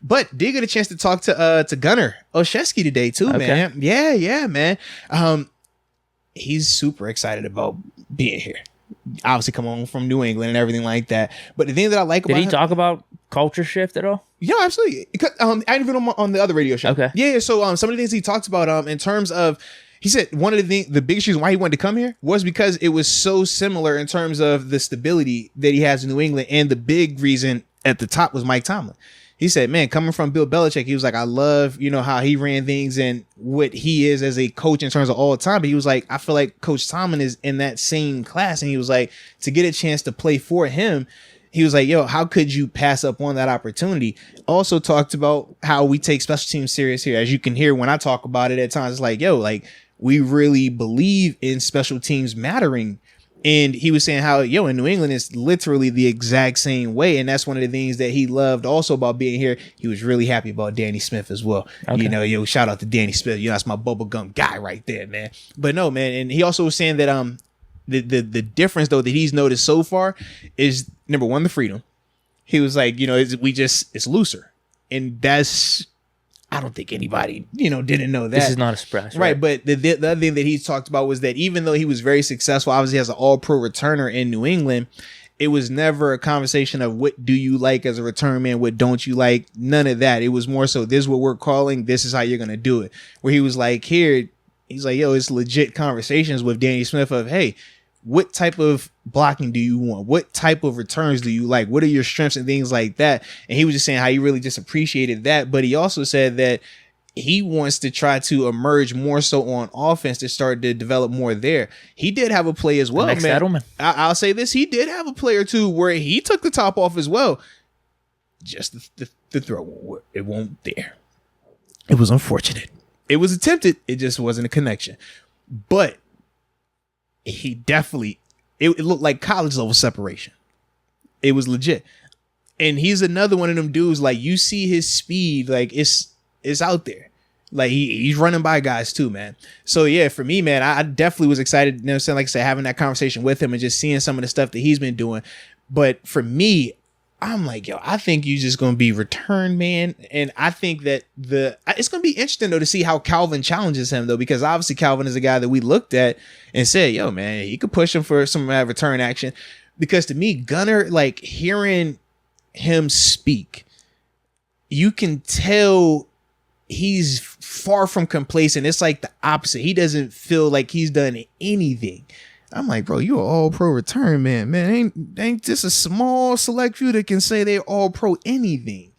But did get a chance to talk to Gunnar Olszewski today too, man. Yeah, man. He's super excited about being here. Obviously, come on from New England and everything like that. But the thing that I like about did he talk about culture shift at all? Yeah, absolutely. I interviewed him on the other radio show. Okay. Yeah. So some of the things he talked about in terms of, he said one of the biggest reasons why he wanted to come here was because it was so similar in terms of the stability that he has in New England, and the big reason at the top was Mike Tomlin. He said, man, coming from Bill Belichick, he was like, I love, how he ran things and what he is as a coach in terms of all time. But he was like, I feel like Coach Tomlin is in that same class. And he was like, to get a chance to play for him, he was like, yo, how could you pass up on that opportunity? Also talked about how we take special teams serious here. As you can hear when I talk about it at times, it's like, yo, like we really believe in special teams mattering. And he was saying how, in New England, it's literally the exact same way. And that's one of the things that he loved also about being here. He was really happy about Danny Smith as well. Okay. Shout out to Danny Smith. That's my bubblegum guy right there, man. But no, man. And he also was saying that the difference, though, that he's noticed so far is, number one, the freedom. He was like, it's looser. And that's, I don't think anybody, didn't know that. This is not a surprise. Right. But the other thing that he talked about was that even though he was very successful, obviously as an all-pro returner in New England, it was never a conversation of what do you like as a return man, what don't you like, none of that. It was more so, this is what we're calling, this is how you're going to do it. Where he was like, he's like, it's legit conversations with Danny Smith of, hey, what type of blocking do you want? What type of returns do you like? What are your strengths and things like that? And he was just saying how he really just appreciated that. But he also said that he wants to try to emerge more so on offense to start to develop more there. He did have a play as well, man. I'll say this. He did have a play or two where he took the top off as well. Just the throw, it won't there. It was unfortunate. It was attempted. It just wasn't a connection. But he definitely, it looked like college level separation. It was legit. And he's another one of them dudes, like you see his speed, like it's out there. Like he's running by guys too, man. So yeah, for me, man, I definitely was excited, like I said, having that conversation with him and just seeing some of the stuff that he's been doing. But for me, I'm like, yo, I think you're just going to be return man. And I think that it's going to be interesting, though, to see how Calvin challenges him, though, because obviously Calvin is a guy that we looked at and said, yo, man, he could push him for some return action. Because to me, Gunnar, like hearing him speak, you can tell he's far from complacent. It's like the opposite. He doesn't feel like he's done anything. I'm like, bro, you are all pro return man. Man, ain't just a small select few that can say they're all pro anything.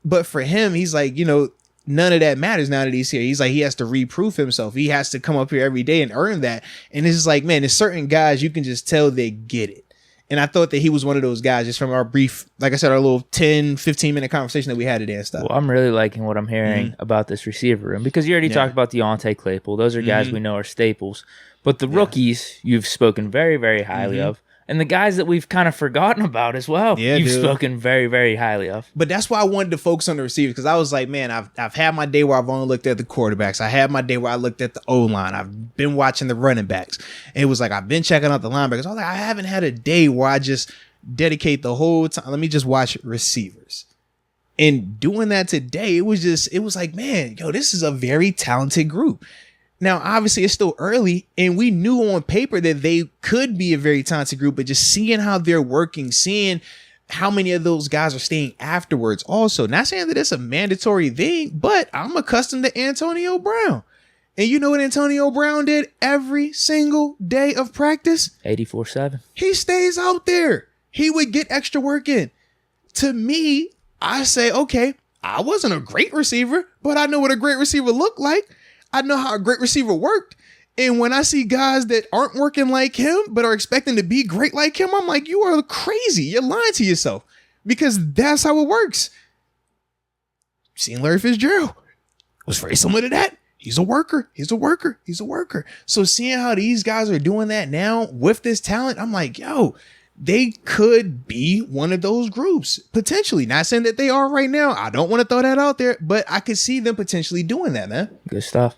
But for him, he's like, none of that matters now that he's here. He's like, he has to reprove himself. He has to come up here every day and earn that. And it's just like, man, there's certain guys you can just tell they get it. And I thought that he was one of those guys just from our brief, like I said, our little 10, 15 minute conversation that we had today and stuff. Well, I'm really liking what I'm hearing about this receiver room because you already talked about Deontay Claypool. Those are guys we know are staples. But the rookies you've spoken very, very highly of. And the guys that we've kind of forgotten about as well, you've spoken very, very highly of. But that's why I wanted to focus on the receivers, because I was like, man, I've had my day where I've only looked at the quarterbacks. I had my day where I looked at the O-line. I've been watching the running backs. And it was like, I've been checking out the linebackers. I was like, I haven't had a day where I just dedicate the whole time. Let me just watch receivers. And doing that today, it was like, man, yo, this is a very talented group. Now, obviously, it's still early, and we knew on paper that they could be a very talented group, but just seeing how they're working, seeing how many of those guys are staying afterwards also. Not saying that it's a mandatory thing, but I'm accustomed to Antonio Brown. And you know what Antonio Brown did every single day of practice? 84/7. He stays out there. He would get extra work in. To me, I say, okay, I wasn't a great receiver, but I know what a great receiver looked like. I know how a great receiver worked. And when I see guys that aren't working like him, but are expecting to be great like him, I'm like, you are crazy. You're lying to yourself, because that's how it works. Seeing Larry Fitzgerald was very similar to that. He's a worker. He's a worker. He's a worker. So seeing how these guys are doing that now with this talent, I'm like, yo, they could be one of those groups, potentially. Not saying that they are right now. I don't want to throw that out there, but I could see them potentially doing that, man. Good stuff.